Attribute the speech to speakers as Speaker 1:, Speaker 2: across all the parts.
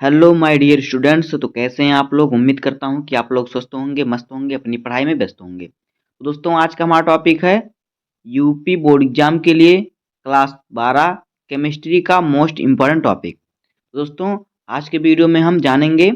Speaker 1: Hello my dear students. तो कैसे हैं आप लोग। उम्मीद करता हूं कि आप लोग स्वस्थ होंगे, मस्त होंगे, अपनी पढ़ाई में व्यस्त होंगे। तो दोस्तों आज का हमारा टॉपिक है यूपी बोर्ड एग्जाम के लिए क्लास 12 केमिस्ट्री का मोस्ट इम्पॉर्टेंट टॉपिक। दोस्तों आज के वीडियो में हम जानेंगे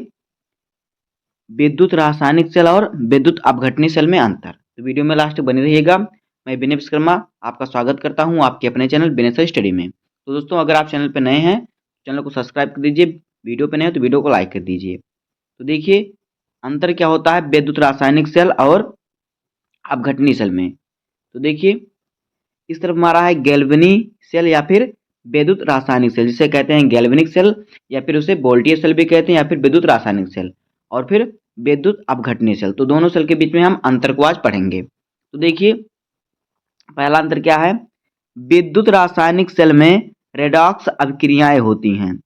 Speaker 1: विद्युत रासायनिक सेल और विद्युत अपघटनी सेल में अंतर। तो वीडियो में लास्ट बने रहिएगा। मैं विनय विश्वकर्मा आपका स्वागत करता हूं आपके अपने चैनल विनय स्टडी में। तो दोस्तों अगर आप चैनल पर नए हैं, चैनल को सब्सक्राइब कर दीजिए। वीडियो पे नए हैं तो वीडियो को लाइक कर दीजिए। तो देखिए अंतर क्या होता है विद्युत रासायनिक सेल और अपघटनी सेल में। तो देखिए इस तरफ हमारा है गैल्वेनी सेल या फिर विद्युत रासायनिक सेल, जिसे कहते हैं गैल्वेनिक सेल या फिर उसे वोल्टेज सेल भी कहते हैं या फिर विद्युत रासायनिक सेल, और फिर विद्युत अपघटनी सेल। तो दोनों सेल के बीच में हम अंतर को आज पढ़ेंगे। तो देखिए पहला अंतर क्या है। विद्युत रासायनिक सेल में रेडॉक्स अभिक्रियाएं होती हैं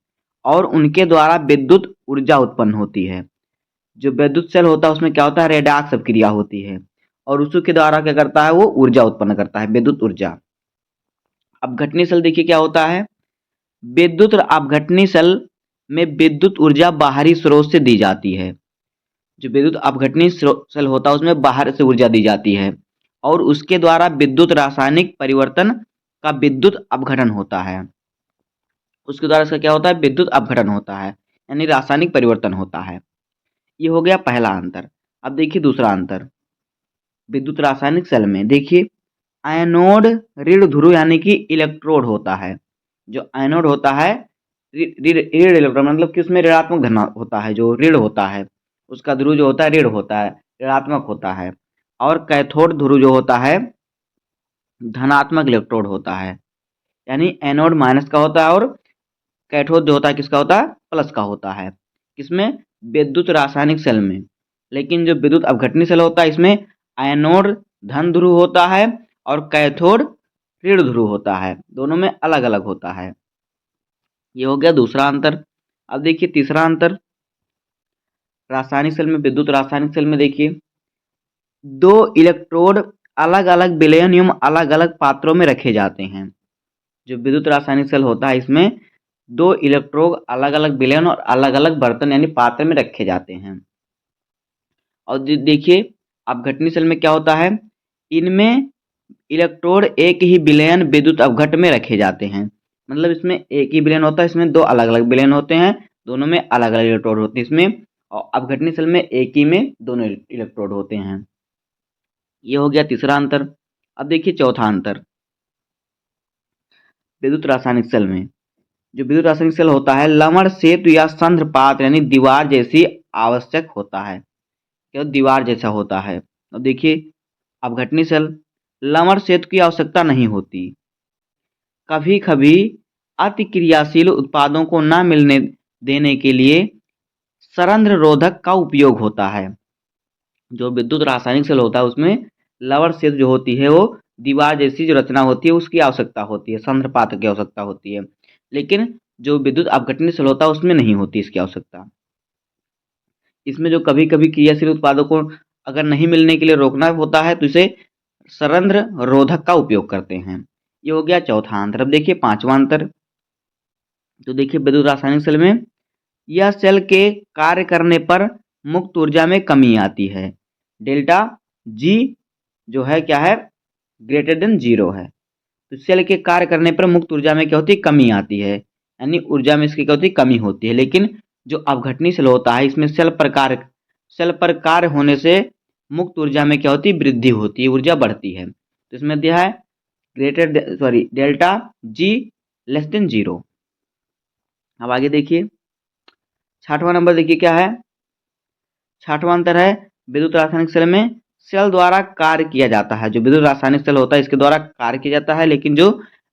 Speaker 1: और उनके द्वारा विद्युत ऊर्जा उत्पन्न होती है। जो विद्युत सेल होता है उसमें क्या होता है, रेडॉक्स अभिक्रिया होती है और उसी के द्वारा क्या करता है, वो ऊर्जा उत्पन्न करता है, विद्युत ऊर्जा। अपघटनी सेल देखिए क्या होता है। विद्युत अपघटनी सेल में विद्युत ऊर्जा बाहरी स्रोत से दी जाती है। जो विद्युत अपघटनी सेल होता है उसमें बाहर से ऊर्जा दी जाती है और उसके द्वारा विद्युत रासायनिक परिवर्तन का विद्युत अपघटन होता है। उसके द्वारा इसका क्या होता है, विद्युत अपघटन होता है, यानी रासायनिक परिवर्तन होता है। ये हो गया पहला अंतर। अब देखिए दूसरा अंतर विद्युत रासायनिक सेल में। देखिए एनोड ऋण ध्रुव यानी कि इलेक्ट्रोड होता है। जो एनोड होता है ऋण इलेक्ट्रोड मतलब कि उसमें ऋणात्मक धन होता है। जो ऋण होता है उसका ध्रुव जो होता है ऋण होता है, ऋणात्मक होता है। और कैथोड ध्रुव जो होता है धनात्मक इलेक्ट्रोड होता है, यानी एनोड माइनस का होता है और कैथोड जो होता है किसका होता है, प्लस का होता है। किसमें, विद्युत रासायनिक सेल में। लेकिन जो विद्युत अपघटनी सेल होता है इसमें एनोड धन ध्रुव होता है और कैथोड ऋण ध्रुव होता है, दोनों में अलग अलग होता है। ये हो गया दूसरा अंतर। अब देखिए तीसरा अंतर रासायनिक सेल में, विद्युत रासायनिक सेल में। देखिए दो इलेक्ट्रोड अलग अलग विलयन एवं अलग अलग पात्रों में रखे जाते हैं। जो विद्युत रासायनिक सेल होता है इसमें दो इलेक्ट्रोड अलग अलग विलयन और अलग अलग बर्तन यानी पात्र में रखे जाते हैं। और देखिए अपघटनी सेल में क्या होता है, इनमें इलेक्ट्रोड एक ही विलयन विद्युत अपघट में रखे जाते हैं। मतलब इसमें एक ही विलयन होता है, इसमें दो अलग अलग विलयन होते हैं, दोनों में अलग अलग इलेक्ट्रोड होते हैं इसमें। और अपघटनी सेल में एक ही में दोनों इलेक्ट्रोड होते हैं। ये हो गया तीसरा अंतर। अब देखिए चौथा अंतर विद्युत रासायनिक सेल में। जो विद्युत रासायनिक सेल होता है लवण सेतु या संध्र पात्र यानी दीवार जैसी आवश्यक होता है। क्या दीवार जैसा होता है। अब देखिए अपघटनी सेल लवण सेतु की आवश्यकता नहीं होती। कभी कभी अतिक्रियाशील उत्पादों को न मिलने देने के लिए सरंध्र रोधक का उपयोग होता है। जो विद्युत रासायनिक सेल होता है उसमें लवण सेतु जो होती है वो दीवार जैसी जो रचना होती है उसकी आवश्यकता होती है, संध्र पात्र की आवश्यकता होती है। लेकिन जो विद्युत अपघटनी सेल होता है उसमें नहीं होती इसकी आवश्यकता। इसमें जो कभी कभी क्रियाशील उत्पादों को अगर नहीं मिलने के लिए रोकना होता है तो इसे सरंध्र रोधक का उपयोग करते हैं। ये हो गया चौथा अंतर। अब देखिए पांचवा अंतर। तो देखिए विद्युत रासायनिक सेल में यह सेल के कार्य करने पर मुक्त ऊर्जा में कमी आती है। डेल्टा जी जो है क्या है, ग्रेटर देन जीरो है। तो सेल के कार्य करने पर मुक्त ऊर्जा में क्या होती है, कमी आती है, यानी ऊर्जा में इसकी क्या होती है, कमी होती है। लेकिन जो अपघटनी सेल होता है इसमें सेल पर कार्य होने से मुक्त ऊर्जा में क्या होती है, वृद्धि होती है, ऊर्जा बढ़ती है। तो इसमें दिया है delta G less than zero. अब आगे देखिए छठवां नंबर देखिए क्या है। छठवां अंतर है विद्युत रासायनिक सेल में सेल द्वारा कार्य किया जाता है। जो विद्युत रासायनिक सेल होता है इसके द्वारा कार्य किया जाता है, लेकिन जो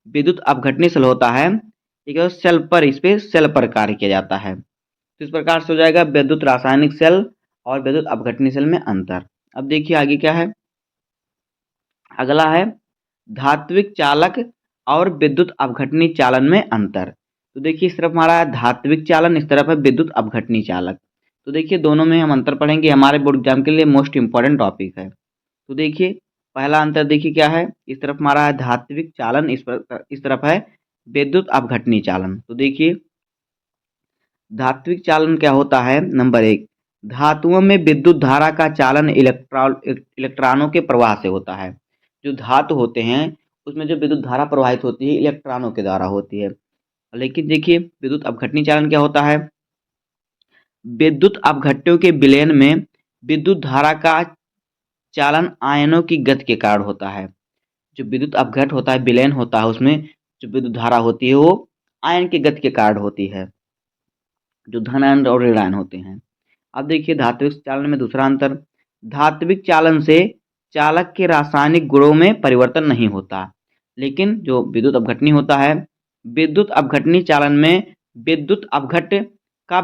Speaker 1: विद्युत अपघटनी सेल होता है ठीक है सेल पर कार्य किया जाता है। तो इस प्रकार से हो जाएगा विद्युत रासायनिक सेल और विद्युत अपघटनी सेल में अंतर। अब देखिए आगे क्या है, अगला है धात्विक चालक और विद्युत अपघटनी चालन में अंतर। तो देखिए इस तरफ हमारा है धात्विक चालन, इस तरफ है विद्युत अपघटनी चालक। तो देखिए दोनों में हम अंतर पढ़ेंगे, हमारे बोर्ड एग्जाम के लिए मोस्ट इंपॉर्टेंट टॉपिक है। तो देखिए पहला अंतर देखिए क्या है, इस तरफ हमारा है धात्विक चालन, इस तरफ है विद्युत अपघटनी चालन। तो देखिए धात्विक चालन क्या होता है? नंबर 1, धातुओं में विद्युत धारा का चालन इलेक्ट्रॉनों के प्रवाह से होता है। जो धातु होते हैं उसमें जो विद्युत धारा प्रवाहित होती है इलेक्ट्रॉनों के द्वारा होती है। लेकिन देखिए विद्युत अपघटनी चालन क्या होता है? विद्युत अपघट्यों के विलयन में विद्युत धारा का चालन आयनों की गति के कारण होता है। जो विद्युत अपघट होता है, विलयन होता है, उसमें जो विद्युत धारा होती है वो आयन की गति के कारण होती है, जो धन आयन और ऋण आयन होते हैं। अब देखिए धात्विक चालन में दूसरा अंतर, धात्विक चालन से चालक के रासायनिक गुणों में परिवर्तन नहीं होता, लेकिन जो विद्युत अपघटनी होता है, विद्युत अपघटनी चालन में विद्युत अपघट का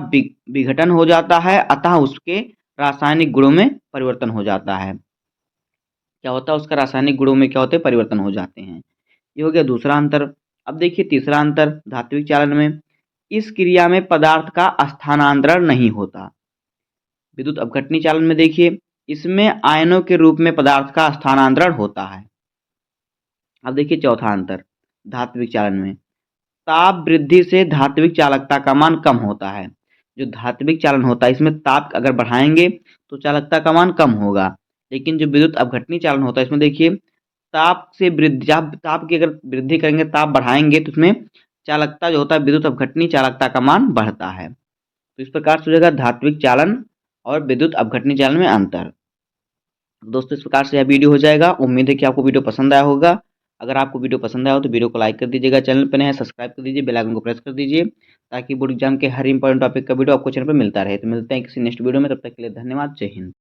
Speaker 1: विघटन हो जाता है, अतः उसके रासायनिक गुणों में परिवर्तन हो जाता है। क्या होता है? उसका रासायनिक गुणों में क्या होते हैं? परिवर्तन हो जाते हैं। ये हो गया दूसरा अंतर। अब देखिए तीसरा अंतर धात्विक चालन में, इस क्रिया में पदार्थ का स्थानांतरण नहीं होता। विद्युत अपघटनी चालन में देखिए इसमें आयनों के रूप में पदार्थ का स्थानांतरण होता है। अब देखिए चौथा अंतर धात्विक चालन में, ताप वृद्धि से धात्विक चालकता का मान कम होता है। जो धात्विक चालन होता है इसमें ताप अगर बढ़ाएंगे तो चालकता का मान कम होगा, लेकिन जो विद्युत अपघटनी चालन होता है इसमें देखिए ताप से वृद्धि, जब ताप की अगर वृद्धि करेंगे, ताप बढ़ाएंगे तो उसमें चालकता जो होता है विद्युत अपघटनी चालकता का मान बढ़ता है। तो इस प्रकार से हो जाएगा धात्विक चालन और विद्युत अपघटनी चालन में अंतर। दोस्तों इस प्रकार से यह वीडियो हो जाएगा। उम्मीद है कि आपको वीडियो पसंद आया होगा। अगर आपको वीडियो पसंद आया हो तो वीडियो को लाइक कर दीजिएगा, चैनल पर नए हैं सब्सक्राइब कर दीजिए, बेल आइकन को प्रेस कर दीजिए ताकि बोर्ड एग्जाम के हर इंपॉर्टेंट टॉपिक का वीडियो आपको चैनल पर मिलता रहे। तो मिलते हैं किसी नेक्स्ट वीडियो में, तब तक के लिए धन्यवाद। जय हिंद।